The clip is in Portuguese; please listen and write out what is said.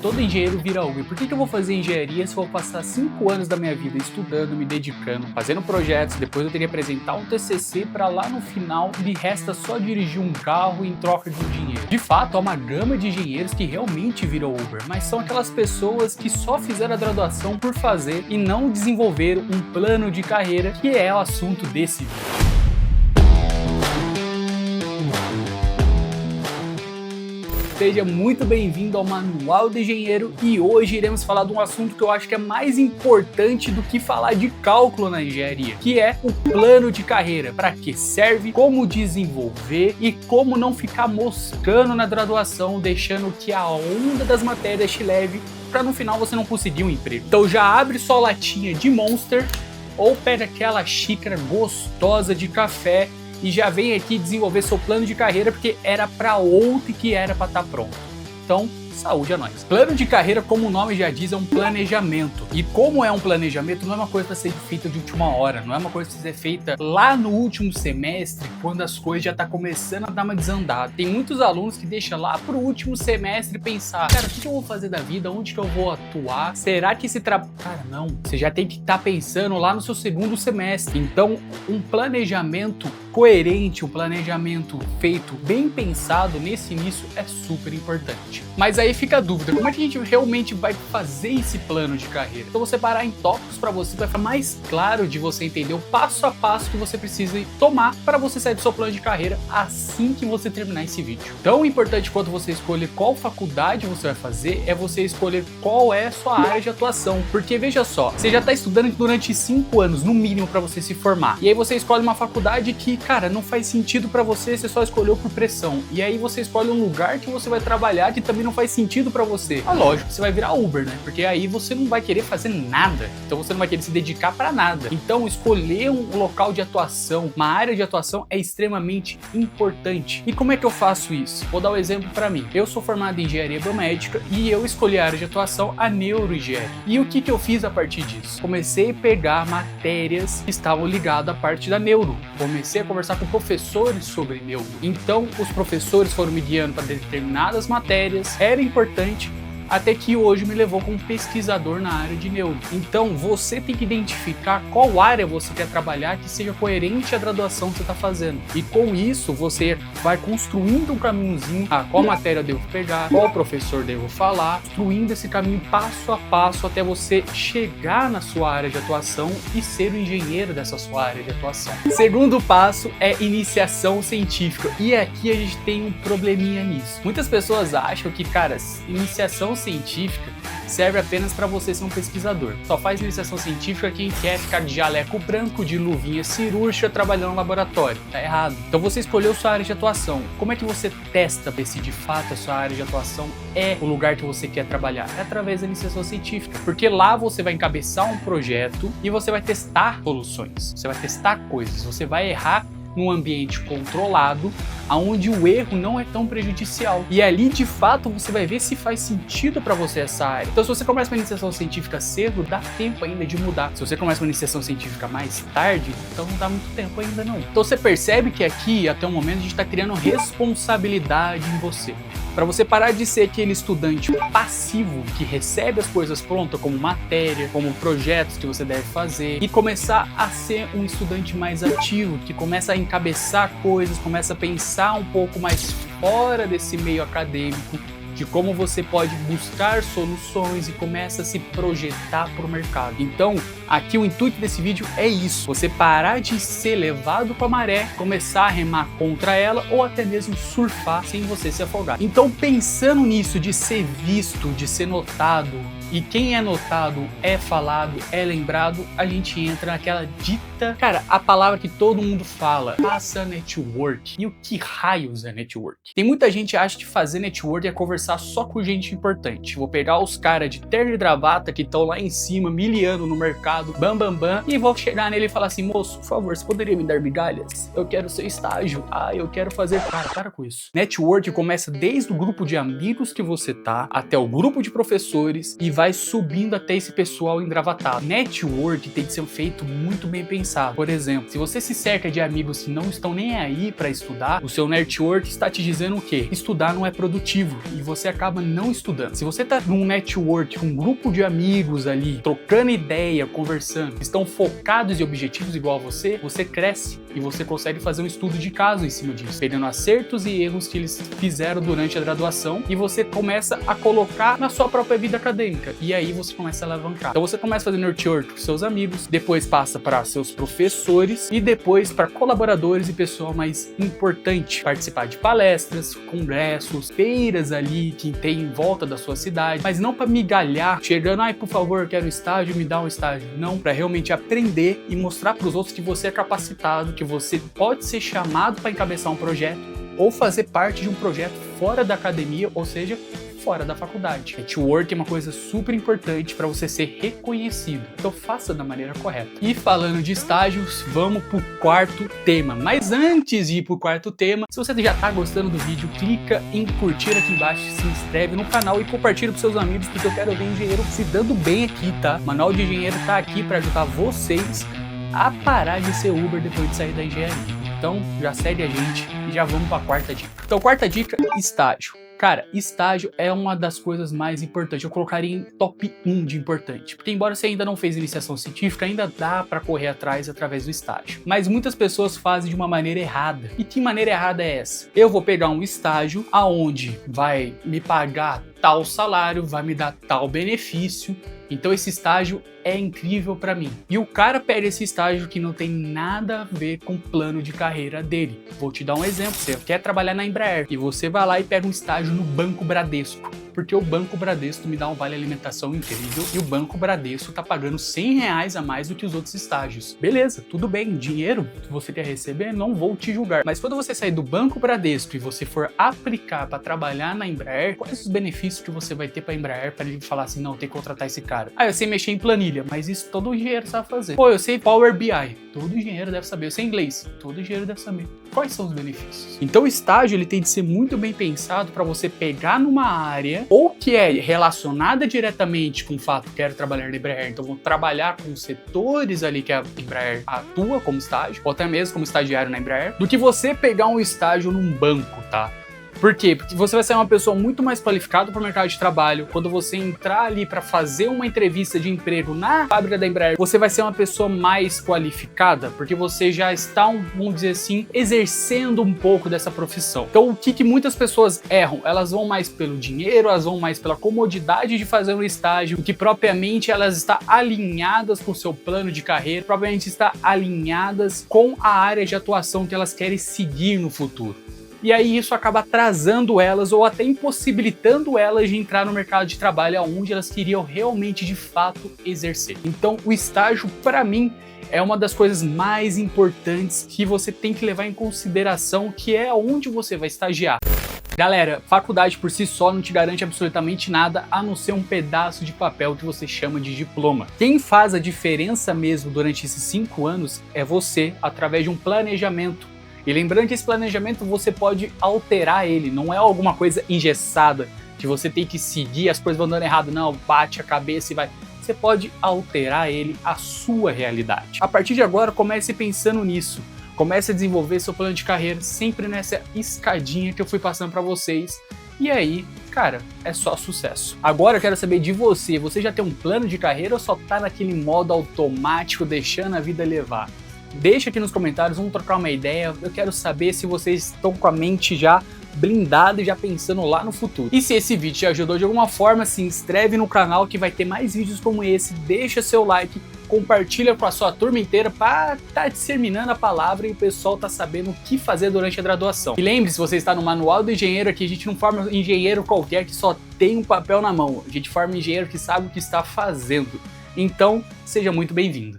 Todo engenheiro vira Uber. Por que eu vou fazer engenharia se eu vou passar 5 anos da minha vida estudando, me dedicando, fazendo projetos, depois eu teria que apresentar um TCC para lá no final me resta só dirigir um carro em troca de um dinheiro? De fato, há uma gama de engenheiros que realmente viram Uber, mas são aquelas pessoas que só fizeram a graduação por fazer e não desenvolveram um plano de carreira, que é o assunto desse vídeo. Seja muito bem-vindo ao Manual do Engenheiro e hoje iremos falar de um assunto que eu acho que é mais importante do que falar de cálculo na engenharia, que é o plano de carreira, para que serve, como desenvolver e como não ficar moscando na graduação, deixando que a onda das matérias te leve para no final você não conseguir um emprego. Então já abre sua latinha de Monster ou pega aquela xícara gostosa de café e já vem aqui desenvolver seu plano de carreira, porque era para ontem que era para estar pronto. Então, saúde a nós. Plano de carreira, como o nome já diz, é um planejamento. E como é um planejamento, não é uma coisa para ser feita de última hora, não é uma coisa para ser feita lá no último semestre, quando as coisas já tá começando a dar uma desandada. Tem muitos alunos que deixam lá pro último semestre pensar, cara, o que eu vou fazer da vida? Onde que eu vou atuar? Será que esse trabalho... Cara, não. Você já tem que estar pensando lá no seu segundo semestre. Então, um planejamento coerente, um planejamento feito, bem pensado nesse início é super importante. Mas aí fica a dúvida, como é que a gente realmente vai fazer esse plano de carreira? Então vou separar em tópicos para você, vai ficar mais claro de você entender o passo a passo que você precisa tomar para você sair do seu plano de carreira assim que você terminar esse vídeo. Tão importante quanto você escolher qual faculdade você vai fazer é você escolher qual é a sua área de atuação, porque veja só, você já está estudando durante 5 anos no mínimo para você se formar, e aí você escolhe uma faculdade que, cara, não faz sentido para você, você só escolheu por pressão, e aí você escolhe um lugar que você vai trabalhar que também não faz sentido para você. Ah, lógico, você vai virar Uber, né? Porque aí você não vai querer fazer nada. Então você não vai querer se dedicar para nada. Então escolher um local de atuação, uma área de atuação é extremamente importante. E como é que eu faço isso? Vou dar um exemplo para mim. Eu sou formado em engenharia biomédica e eu escolhi a área de atuação, a neuroengenharia. E o que eu fiz a partir disso? Comecei a pegar matérias que estavam ligadas à parte da neuro. Comecei a conversar com professores sobre neuro. Então os professores foram me guiando para determinadas matérias. Era importante, até que hoje me levou como pesquisador na área de neuro. Então você tem que identificar qual área você quer trabalhar que seja coerente à graduação que você está fazendo. E com isso você vai construindo um caminhozinho, qual matéria eu devo pegar, qual professor devo falar, construindo esse caminho passo a passo até você chegar na sua área de atuação e ser o engenheiro dessa sua área de atuação. Segundo passo é iniciação científica. E aqui a gente tem um probleminha nisso. Muitas pessoas acham que, cara, iniciação científica serve apenas para você ser um pesquisador. Só faz iniciação científica quem quer ficar de jaleco branco, de luvinha cirúrgica, trabalhando no laboratório. Tá errado. Então você escolheu sua área de atuação. Como é que você testa ver se de fato a sua área de atuação é o lugar que você quer trabalhar? É através da iniciação científica. Porque lá você vai encabeçar um projeto e você vai testar soluções. Você vai testar coisas. Você vai errar num ambiente controlado, onde o erro não é tão prejudicial. E ali, de fato, você vai ver se faz sentido para você essa área. Então, se você começa uma iniciação científica cedo, dá tempo ainda de mudar. Se você começa uma iniciação científica mais tarde, então não dá muito tempo ainda não. Então, você percebe que aqui, até o momento, a gente está criando responsabilidade em você. Para você parar de ser aquele estudante passivo que recebe as coisas prontas, como matéria, como projetos que você deve fazer, e começar a ser um estudante mais ativo, que começa a encabeçar coisas, começa a pensar um pouco mais fora desse meio acadêmico, de como você pode buscar soluções e começa a se projetar para o mercado. Então, aqui o intuito desse vídeo é isso, você parar de ser levado com a maré, começar a remar contra ela ou até mesmo surfar sem você se afogar. Então, pensando nisso de ser visto, de ser notado, e quem é notado, é falado, é lembrado, a gente entra naquela dita, cara, a palavra que todo mundo fala, faça network. E o que raios é network? Tem muita gente que acha que fazer network é conversar só com gente importante. Vou pegar os caras de terno e gravata que estão lá em cima, miliano no mercado, bam, bam, bam, e vou chegar nele e falar assim, moço, por favor, você poderia me dar migalhas? Eu quero seu estágio. Eu quero fazer... Cara, para com isso. Network começa desde o grupo de amigos que você tá, até o grupo de professores, e vai subindo até esse pessoal engravatado. Network tem que ser feito muito bem pensado. Por exemplo, se você se cerca de amigos que não estão nem aí para estudar, o seu network está te dizendo o quê? Estudar não é produtivo e você acaba não estudando. Se você tá num network com um grupo de amigos ali, trocando ideia, conversando, estão focados em objetivos igual a você, você cresce e você consegue fazer um estudo de caso em cima disso, pegando acertos e erros que eles fizeram durante a graduação e você começa a colocar na sua própria vida acadêmica e aí você começa a alavancar. Então você começa a fazer network com seus amigos, depois passa para seus professores e depois para colaboradores e pessoal mais importante, participar de palestras, congressos, feiras ali que tem em volta da sua cidade, mas não para migalhar, chegando, ai, por favor, eu quero um estágio, me dá um estágio. Não, para realmente aprender e mostrar para os outros que você é capacitado, que você pode ser chamado para encabeçar um projeto ou fazer parte de um projeto fora da academia, ou seja, fora da faculdade. Network é uma coisa super importante para você ser reconhecido, então faça da maneira correta. E falando de estágios, vamos pro quarto tema. Mas antes de ir pro quarto tema, se você já tá gostando do vídeo, clica em curtir aqui embaixo, se inscreve no canal e compartilha pros seus amigos, porque eu quero ver engenheiro se dando bem aqui, tá? O Manual de Engenheiro tá aqui para ajudar vocês a parar de ser Uber depois de sair da engenharia. Então já segue a gente e já vamos para a quarta dica. Então, quarta dica, estágio. Cara, estágio é uma das coisas mais importantes. Eu colocaria em top 1 de importante. Porque embora você ainda não fez iniciação científica, ainda dá para correr atrás através do estágio. Mas muitas pessoas fazem de uma maneira errada. E que maneira errada é essa? Eu vou pegar um estágio aonde vai me pagar tal salário, vai me dar tal benefício. Então esse estágio é incrível para mim. E o cara pega esse estágio que não tem nada a ver com o plano de carreira dele. Vou te dar um exemplo. Você quer trabalhar na Embraer e você vai lá e pega um estágio no Banco Bradesco. Porque o Banco Bradesco me dá um vale alimentação incrível e o Banco Bradesco tá pagando R$100 a mais do que os outros estágios. Beleza, tudo bem, dinheiro que você quer receber, não vou te julgar. Mas quando você sair do Banco Bradesco e você for aplicar para trabalhar na Embraer, quais os benefícios que você vai ter para a Embraer para ele falar assim, não, tem que contratar esse cara? Ah, eu sei mexer em planilha, mas isso todo engenheiro sabe fazer. Pô, eu sei Power BI, todo engenheiro deve saber. Eu sei inglês, todo engenheiro deve saber. Quais são os benefícios? Então o estágio ele tem de ser muito bem pensado para você pegar numa área ou que é relacionada diretamente com o fato quero trabalhar na Embraer, então vou trabalhar com os setores ali que a Embraer atua como estágio, ou até mesmo como estagiário na Embraer, do que você pegar um estágio num banco, tá? Por quê? Porque você vai ser uma pessoa muito mais qualificada para o mercado de trabalho. Quando você entrar ali para fazer uma entrevista de emprego na fábrica da Embraer, você vai ser uma pessoa mais qualificada, porque você já está, vamos dizer assim, exercendo um pouco dessa profissão. Então, o que muitas pessoas erram? Elas vão mais pelo dinheiro, elas vão mais pela comodidade de fazer um estágio, do que propriamente elas estão alinhadas com o seu plano de carreira, propriamente estão alinhadas com a área de atuação que elas querem seguir no futuro. E aí isso acaba atrasando elas ou até impossibilitando elas de entrar no mercado de trabalho onde elas queriam realmente de fato exercer. Então o estágio, para mim, é uma das coisas mais importantes que você tem que levar em consideração, que é onde você vai estagiar. Galera, faculdade por si só não te garante absolutamente nada, a não ser um pedaço de papel que você chama de diploma. Quem faz a diferença mesmo durante esses 5 anos é você, através de um planejamento. E lembrando que esse planejamento você pode alterar ele, não é alguma coisa engessada, que você tem que seguir, as coisas vão dando errado, não, bate a cabeça e vai. Você pode alterar ele à sua realidade. A partir de agora, comece pensando nisso. Comece a desenvolver seu plano de carreira sempre nessa escadinha que eu fui passando para vocês. E aí, cara, é só sucesso. Agora eu quero saber de você. Você já tem um plano de carreira ou só tá naquele modo automático, deixando a vida levar? Deixa aqui nos comentários, vamos trocar uma ideia. Eu quero saber se vocês estão com a mente já blindada e já pensando lá no futuro. E se esse vídeo te ajudou de alguma forma, se inscreve no canal que vai ter mais vídeos como esse. Deixa seu like, compartilha com a sua turma inteira para estar disseminando a palavra e o pessoal tá sabendo o que fazer durante a graduação. E lembre-se, você está no Manual do Engenheiro aqui, a gente não forma engenheiro qualquer que só tem um papel na mão. A gente forma engenheiro que sabe o que está fazendo. Então, seja muito bem-vindo.